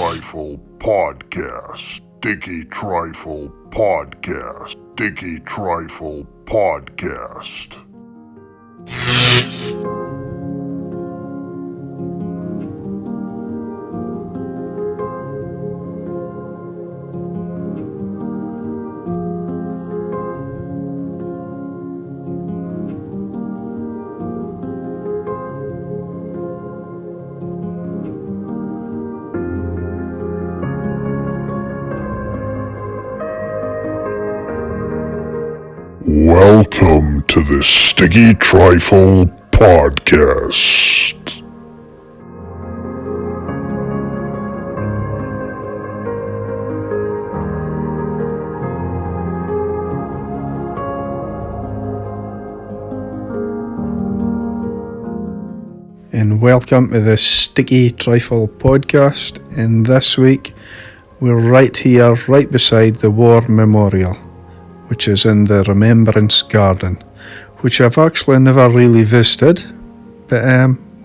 StickyTriflePodcast. StickyTriflePodcast. StickyTriflePodcast. Welcome to the Sticky Trifle Podcast. And welcome to the Sticky Trifle Podcast. And this week we're right here, right beside the War Memorial, which is in the Remembrance Garden, which I've actually never really visited, but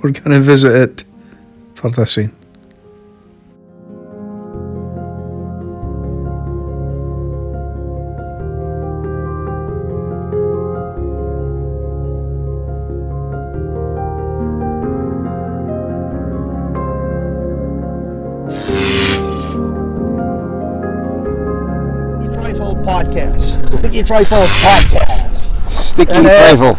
we're going to visit it for this scene. Sticky Trifle Podcast. Sticky Trifle.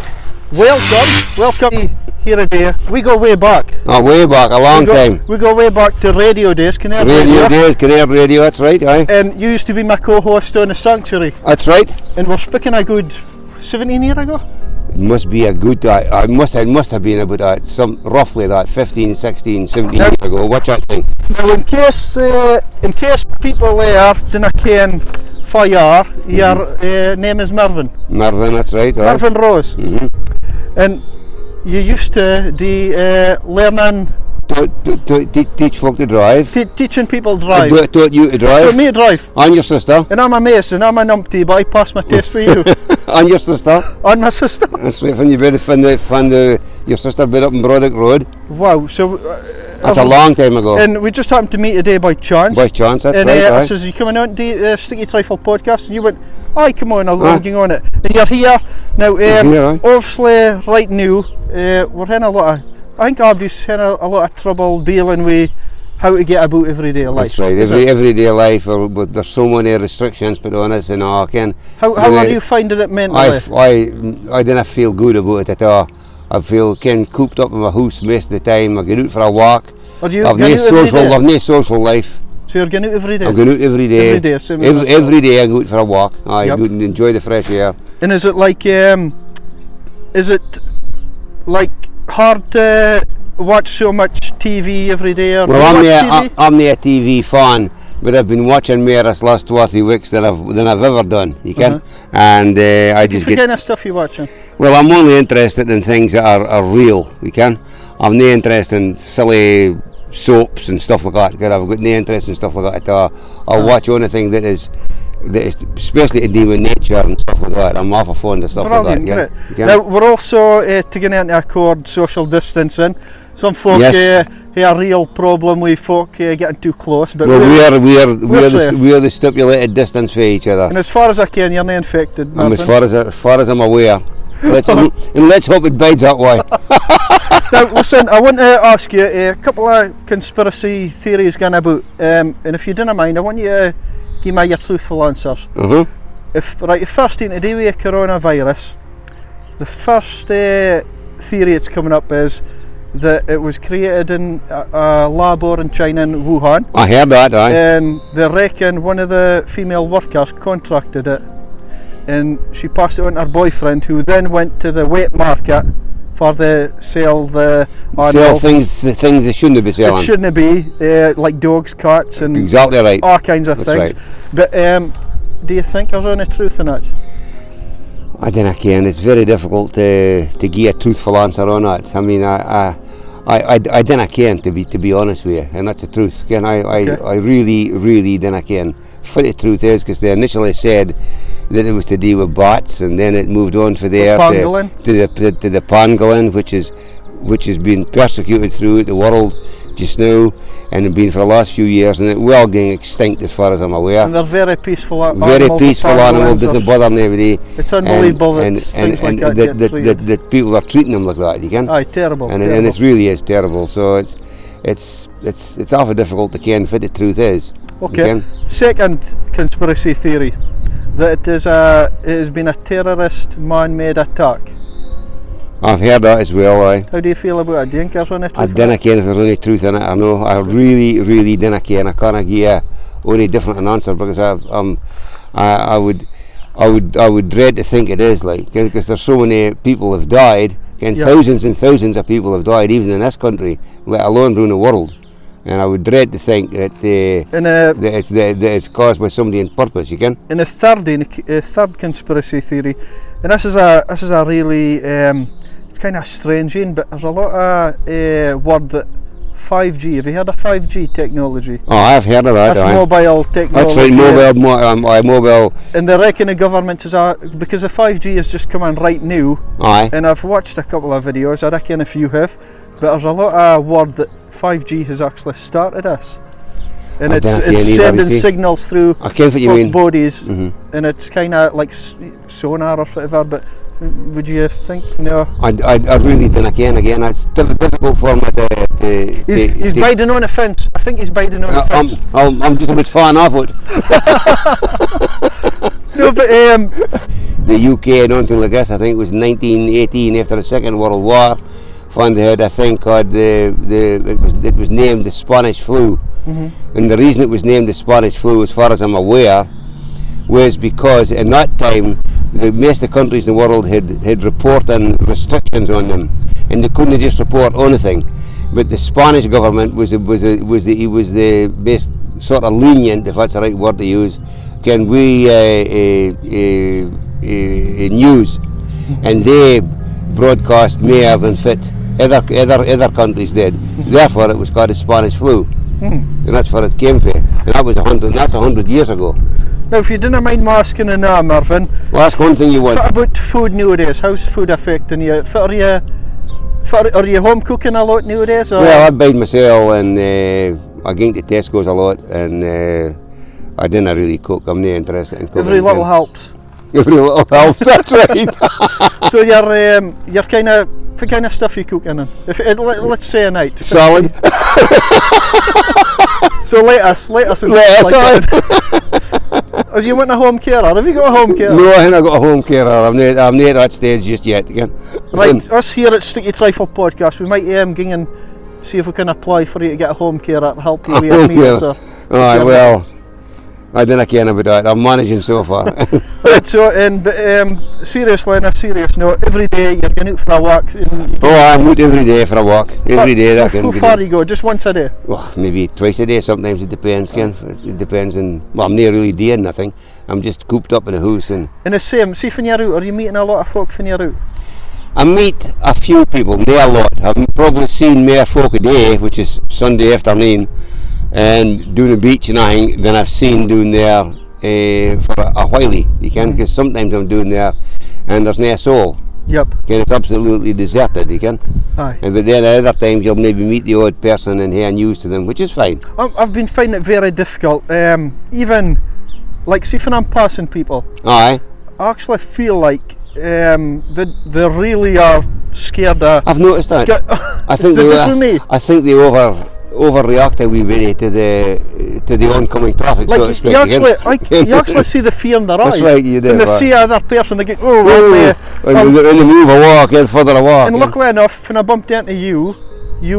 Welcome here today. We go way back. Oh, way back, a long time. We go way back to radio days, Canary Radio days, Canary Radio, that's right, aye. And you used to be my co-host on the Sanctuary. That's right. And we're speaking a good 17 years ago. It must be a good, it must have been about that, roughly that, 15, 16, 17 years ago, what's that thing? Now in case people there didn't ken for your name is Mervyn. Mervyn, that's right. Mervyn Rose. Mm-hmm. And you used to do learning... To teach folk to drive. Teaching people to drive. Taught you to drive. Taught me to drive. And your sister. And I'm a mason, I'm a numpty, but I passed my test for you. And your sister. And my sister. That's right, when your sister bed up in Broddock Road. Wow, so... That's a long time ago. And we just happened to meet today by chance. By chance, that's and, right. I says, "Are you coming on to the Sticky Trifle Podcast?" And you went, "Aye, come on, I'll log on it." And you're here now. Obviously, right now, we're in a lot of. I think Aberdeen's in a lot of trouble dealing with how to get about everyday life. That's right. Everyday life, but there's so many restrictions put on us, and I can. How are you finding it mentally? I didn't feel good about it at all. I feel cooped up in my house most of the time. I go out for a walk. I've no social life. So you're going out every day? I'm going out every day. Every day I go out for a walk. I go out and enjoy the fresh air. And is it like hard to watch so much TV every day? Or well, I'm not a TV fan, but I've been watching more this last 2 or 3 weeks than I've ever done. You can, and I just what kind of stuff you watching? Well, I'm only interested in things that are real. You can. I'm not interested in silly soaps and stuff like that. I've got no interest in stuff like that at all. I'll watch anything that is especially to do with nature and stuff like that. I'm awful fond of stuff like that. Yeah. Now we're also taking into accord social distancing. Some folk have a real problem with folk getting too close. But well, we are the stipulated distance for each other. And as far as I can, you're not infected. And as far as I'm aware. Let's hope it bides that way. Now listen, I want to ask you a couple of conspiracy theories going about, and if you don't mind, I want you to give me your truthful answers. The first thing to do with coronavirus, the first theory that's coming up is that it was created in a lab in China in Wuhan. I heard that, aye. And they reckon one of the female workers contracted it, and she passed it on to her boyfriend, who then went to the wet market for sell things they shouldn't be selling. It shouldn't be like dogs, cats, and exactly right. All kinds of That's things. Right. But do you think there's any truth in it? I don't know, Ken. It's very difficult to give a truthful answer on that. I mean, I don't know, Ken, to be honest with you, and that's the truth. Ken, I really don't know, Ken. For the truth is, because they initially said that it was to do with bats, and then it moved on from there to the pangolin, which has been persecuted throughout the world. just now, and have been for the last few years, and it will getting extinct as far as I'm aware. And they're very peaceful animals. Very peaceful animal, doesn't bother anybody. It's unbelievable that things like that get treated. That people are treating them like that, you can. Aye, terrible. And terrible. it really is terrible. So it's awful difficult to ken what the truth is. Okay. Second conspiracy theory, that it has been a terrorist man-made attack. I've heard that as well, aye. How do you feel about it? Do you think there's any truth I in it? dinna ken if there's any truth in it. I know. I really dinna ken. I can't give you any different an answer because I would dread to think it is, like, because there's so many people have died, and thousands and thousands of people have died, even in this country, let alone around the world. And I would dread to think that it's caused by somebody on purpose. You can. In a third conspiracy theory, and this is a really it's kind of strange, but there's a lot of word that 5G. Have you heard of 5G technology? Oh, I've heard of that. That's mobile technology. That's right, mobile. And they reckon the government is because the 5G is just coming right now. Aye. And I've watched a couple of videos. I reckon if you have, but there's a lot of word that 5G has actually started us. And it's sending signals through people's bodies, and it's kind of like sonar or whatever. But would you think no? I really don't ken again. It's difficult for me to He's biting on the fence. I think he's biting on the fence. I'm just a bit far off it. No, but the UK, I don't think like this. I think it was 1918 after the Second World War. Found they had a thing called it was named the Spanish flu, and the reason it was named the Spanish flu, as far as I'm aware, was because in that time the most of the countries in the world had reporting restrictions on them, and they couldn't just report anything. But the Spanish government was the most sort of lenient, if that's the right word to use. Can we news, and they broadcast more than fit other countries did. Therefore, it was called the Spanish flu, and that's where it came from. And that was 100 years ago. Now, if you didn't mind me asking now, Mervyn. Well, that's one thing you want. What about food nowadays? How's food affecting you? Are you home cooking a lot nowadays? Or? Well, I bide myself, and I go to Tesco's a lot, and I didn't really cook. I'm not interested in cooking. Every little helps. Every little helps. That's right. So you're kind of. What kind of stuff you cooking in? Let's say a night. Salad. So lettuce. Are you want a home carer? Have you got a home carer? No, I haven't got a home carer. I'm not at that stage just yet. Again. Right, us here at Sticky Trifle Podcast, we might go and see if we can apply for you to get a home carer to help you with your meals. Alright, well, I don't care about that. I'm managing so far. Right, so seriously, on a serious note, every day you're going out for a walk. I'm out every day for a walk. Every day. How far do you go? Just once a day? Well, maybe twice a day. Sometimes it depends. It depends on. Well, I'm not really doing nothing. I'm just cooped up in a house and the same. See, when you're out, are you meeting a lot of folk when you're out? I meet a few people, not a lot. I've probably seen more folk a day, which is Sunday afternoon, and doing the beach and everything, than I've seen doing there for a while. You can, because sometimes I'm doing there and there's no soul. Yep. And it's absolutely deserted. You can. Aye. But then at other times you'll maybe meet the odd person and hear news to them, which is fine. I've been finding it very difficult. Even like, see, when I'm passing people, Aye. I actually feel like they really are scared of. I've noticed that. I think is it just with me? I think they overreact a wee bit to the oncoming traffic, like, so to speak. You actually see the fear in their eyes. That's right, you do. When they see another person, they go, and they move a walk, and further a walk. And luckily enough, when I bumped into you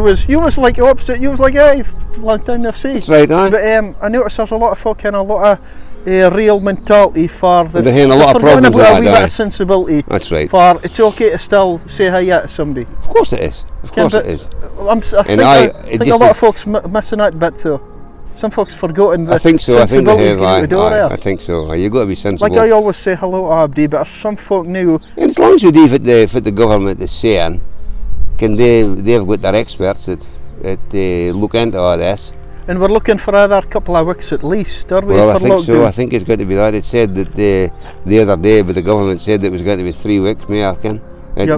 was like opposite. You was like, hey, long time no see. That's right, aye. But I noticed there's a lot of folk and a lot of real mentality for the. They're having a lot of problems with a wee that, bit of sensibility. That's right. For it's okay to still say hi to somebody. Of course it is. Of course it is. I think a lot of folks missing that bit though. Some folks forgotten the sensibilities getting the door there. I think so. You've got to be sensible. Like I always say hello to Abdi, but some folk knew. And as long as we do what the government is saying, they've got their experts that look into all this. And we're looking for another couple of weeks at least, are we? Well, I think so. I think it's got to be that. It said that the other day, but the government said that it was going to be 3 weeks,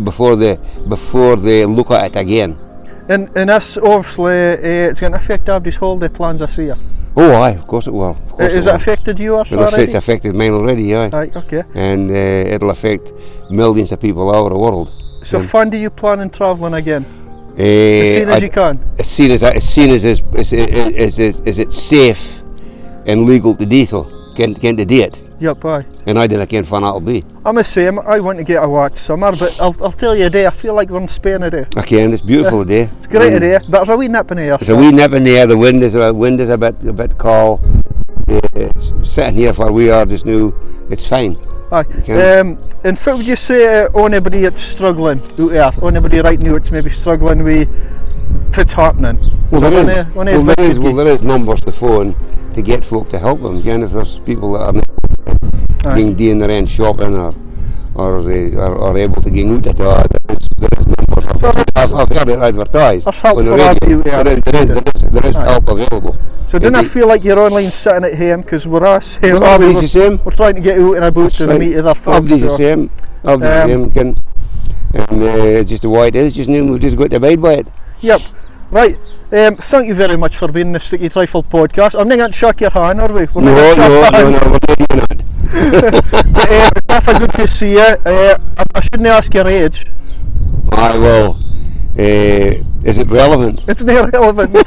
before they look at it again. And this obviously it's going to affect Aberdeen's holiday plans this year. Oh, aye, of course it will. Of course Has it affected yours already? It's affected mine already, aye. Aye, okay. And it'll affect millions of people all over the world. So when do you plan on travelling again? As soon as you can? As soon as it's safe and legal to do so, can to do it. Yep, aye. And I don't find that'll be. I'm the same. I want to get away to summer, but I'll tell you a day, I feel like we're in Spain a day. I can, it's beautiful today. It's great a day, but there's a wee nip in the air. There's a wee nip in the air, the wind is a bit cold. It's sitting here where we are just now, it's fine. Aye. And what would you say to anybody that's struggling out there, anybody right now that's maybe struggling with what's happening? Well, there is numbers to phone to get folk to help them. Again, if there's people that are doing their own shopping or able to get out at all, there is numbers. I've heard it advertised. There's help on the for radio. There is help available. So don't I feel like you're online sitting at home, because we're us. Everybody's the same. We're trying to get out and about and meet other folks. Everybody's the same. Everybody's the same. And it's just the way it is. Just now we've just got to abide by it. Yep. Right. Thank you very much for being in the Sticky Trifle podcast. I'm not going to shake your hand, are we? No, we're not. It's good to see you. I shouldn't ask your age. I will. Is it relevant? It's not relevant. No.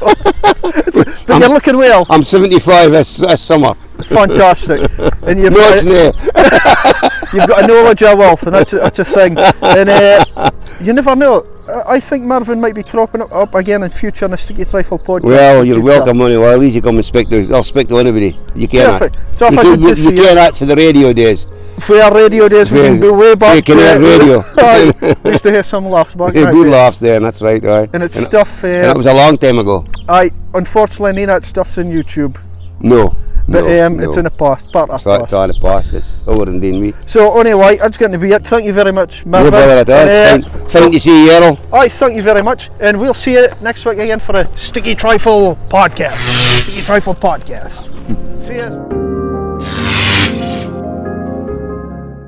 But you're looking well. I'm 75 this summer. Fantastic. And you've got a knowledge of wealth, and that's a thing. And you never know. I think Mervyn might be cropping up again in future on the Sticky Trifle podcast. Well, you're welcome anyway. At least you come and speak to. I'll speak to anybody. You can't. You can't act for the radio days. For our radio days, we can go way back. You can hear radio. We used to hear some laughs back. Good laughs there, that's right. Aye. And it's stuff. And that was a long time ago. Unfortunately, none of that stuff's on YouTube. No. But it's in the past, part of the past. It's all in the past, it's over and done with. So anyway, that's going to be it. Thank you very much, Mervyn. No bother at all. Fine to see you, Errol. Thank you very much. And we'll see you next week again for a Sticky Trifle podcast. Sticky Trifle podcast. See ya.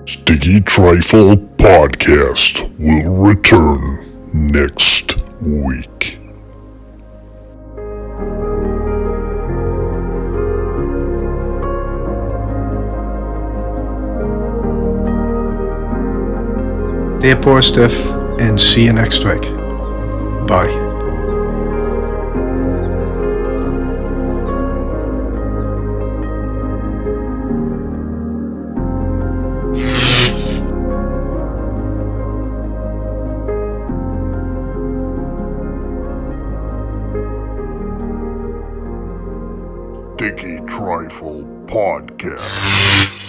Sticky Trifle Podcast will return next week. Stay positive and see you next week. Bye. Sticky Trifle Podcast.